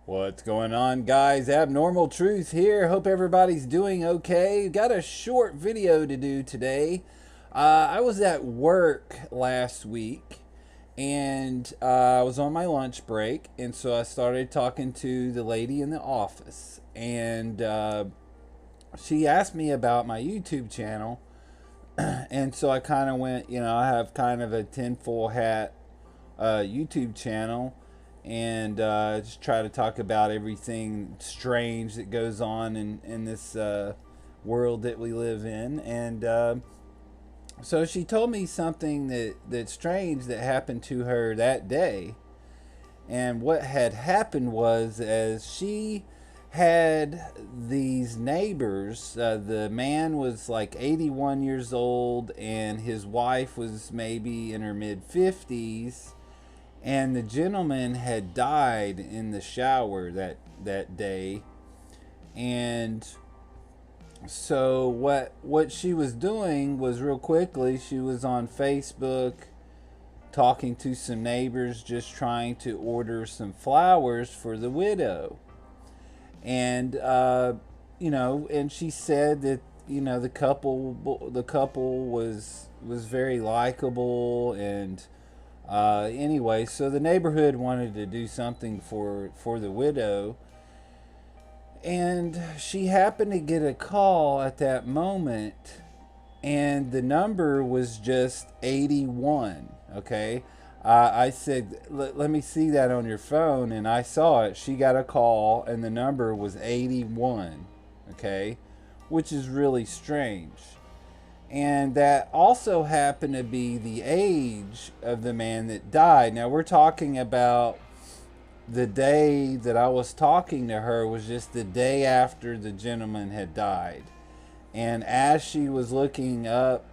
What's going on, guys? Abnormal Truth here. Hope everybody's doing okay. Got a short video to do today. I was at work last week and I was on my lunch break, and so I started talking to the lady in the office, and she asked me about my YouTube channel. And so I kind of went, I have kind of a tinfoil hat YouTube channel, and just try to talk about everything strange that goes on in this world that we live in. And so she told me something that's strange that happened to her that day. And what had happened was, as she had these neighbors, the man was like 81 years old, and his wife was maybe in her mid 50s, and the gentleman had died in the shower that day. And so what she was doing was, real quickly, she was on Facebook talking to some neighbors, just trying to order some flowers for the widow. And and she said that the couple was very likable. And anyway, so the neighborhood wanted to do something for the widow, and she happened to get a call at that moment, and the number was just 81. Okay, I said, let me see that on your phone, and I saw it. She got a call, and the number was 81. Okay, which is really strange. And that also happened to be the age of the man that died. Now, we're talking about the day that I was talking to her was just the day after the gentleman had died. And as she was looking up,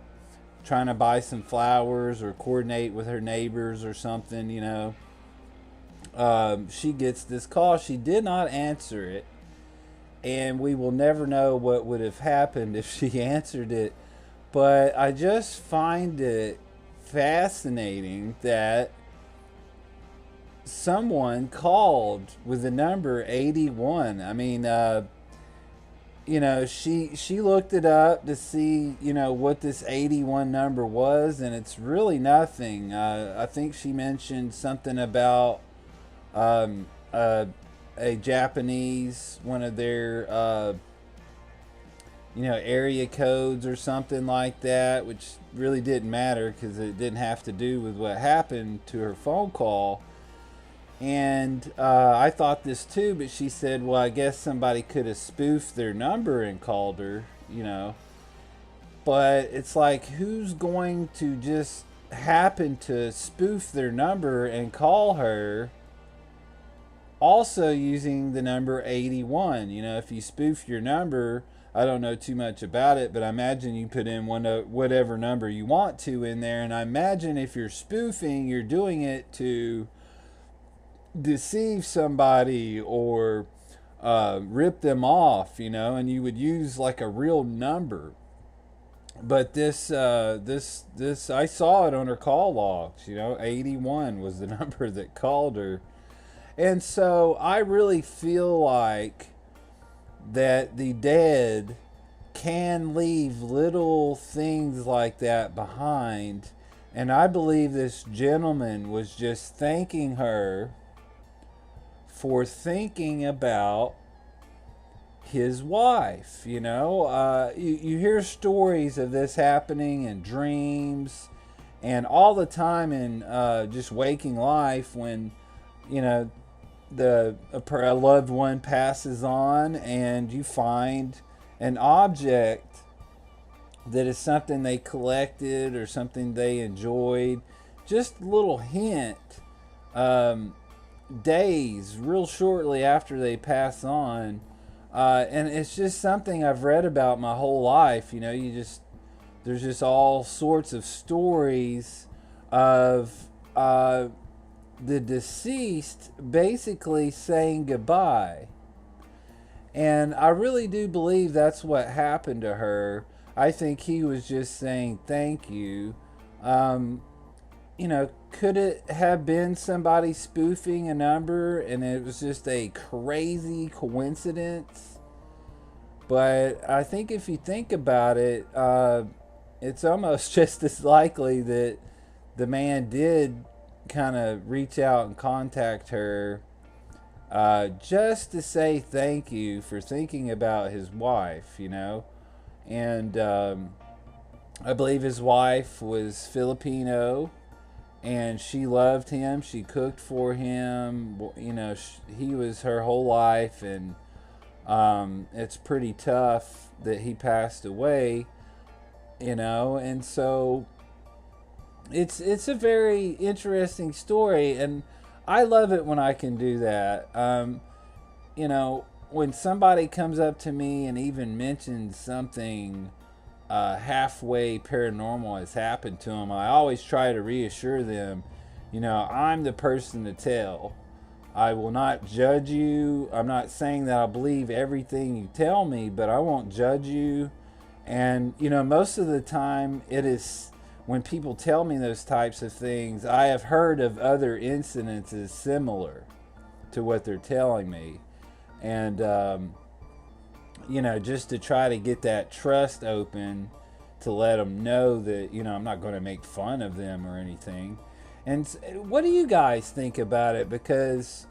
trying to buy some flowers or coordinate with her neighbors or something, she gets this call. She did not answer it, and we will never know what would have happened if she answered it. But I just find it fascinating that someone called with the number 81. I mean, she looked it up to see, what this 81 number was, and it's really nothing. I think she mentioned something about a Japanese, one of their area codes or something like that, which really didn't matter because it didn't have to do with what happened to her phone call. And I thought this too, but she said, well, I guess somebody could have spoofed their number and called her. But it's like, who's going to just happen to spoof their number and call her also using the number 81? If you spoof your number, I don't know too much about it, but I imagine you put in whatever number you want to in there. And I imagine if you're spoofing, you're doing it to deceive somebody or rip them off, and you would use like a real number. But this I saw it on her call logs. 81 was the number that called her. And so I really feel like that the dead can leave little things like that behind. And I believe this gentleman was just thanking her for thinking about his wife. You hear stories of this happening in dreams and all the time in just waking life, when a loved one passes on, and you find an object that is something they collected or something they enjoyed. Just a little hint, days real shortly after they pass on, and it's just something I've read about my whole life. There's just all sorts of stories of the deceased basically saying goodbye. And I really do believe that's what happened to her. I think he was just saying thank you. could it have been somebody spoofing a number and it was just a crazy coincidence? But I think if you think about it, it's almost just as likely that the man did kind of reach out and contact her just to say thank you for thinking about his wife. And I believe his wife was Filipino and she loved him. She cooked for him. He was her whole life, and it's pretty tough that he passed away. And so it's a very interesting story, and I love it when I can do that. When somebody comes up to me and even mentions something halfway paranormal has happened to them, I always try to reassure them, I'm the person to tell. I will not judge you. I'm not saying that I believe everything you tell me, but I won't judge you. And, most of the time it is when people tell me those types of things, I have heard of other incidences similar to what they're telling me. And, just to try to get that trust open to let them know that, I'm not going to make fun of them or anything. And what do you guys think about it? Because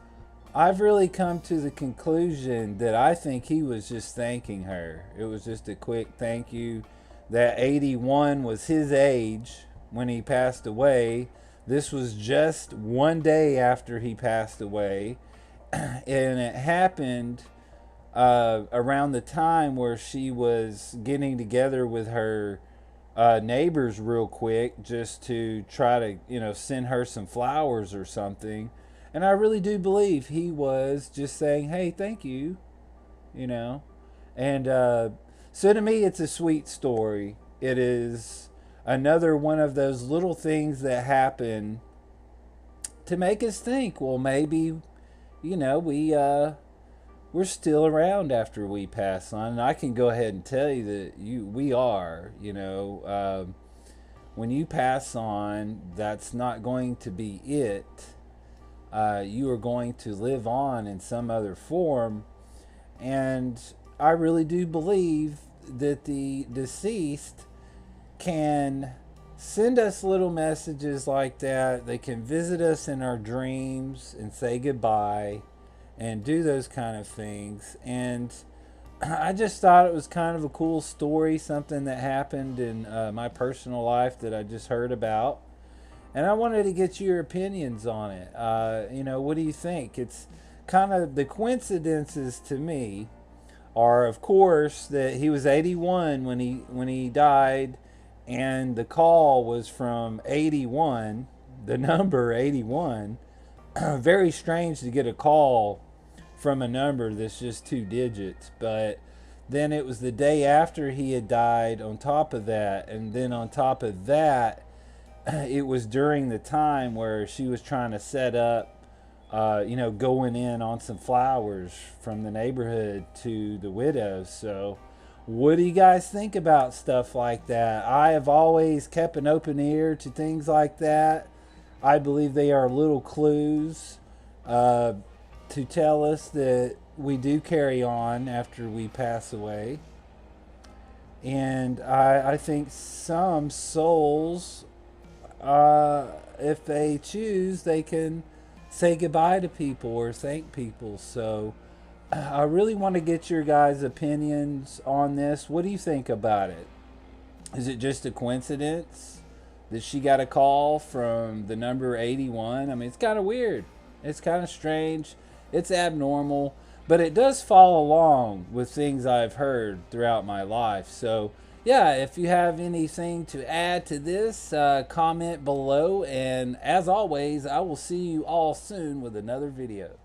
I've really come to the conclusion that I think he was just thanking her. It was just a quick thank you. That 81 was his age when he passed away. This was just one day after he passed away. And it happened around the time where she was getting together with her neighbors real quick just to try to, send her some flowers or something. And I really do believe he was just saying, hey, thank you, And so to me, it's a sweet story. It is another one of those little things that happen to make us think, well, maybe, we're still around after we pass on. And I can go ahead and tell you that we are. When you pass on, that's not going to be it. You are going to live on in some other form. And I really do believe that the deceased can send us little messages like that. They can visit us in our dreams and say goodbye and do those kind of things. And I just thought it was kind of a cool story, something that happened in my personal life that I just heard about. And I wanted to get your opinions on it. What do you think? It's kind of the coincidences to me are, of course, that he was 81 when he died, and the call was from 81, the number 81. Very strange to get a call from a number that's just 2 digits, but then it was the day after he had died on top of that, and then on top of that, it was during the time where she was trying to set up, going in on some flowers from the neighborhood to the widow. So what do you guys think about stuff like that? I have always kept an open ear to things like that. I believe they are little clues to tell us that we do carry on after we pass away. And I think some souls, if they choose, they can say goodbye to people or thank people. So I really want to get your guys' opinions on this. What do you think about it? Is it just a coincidence that she got a call from the number 81? I mean, it's kind of weird. It's kind of strange. It's abnormal. But it does follow along with things I've heard throughout my life. So, yeah, if you have anything to add to this, comment below. And as always, I will see you all soon with another video.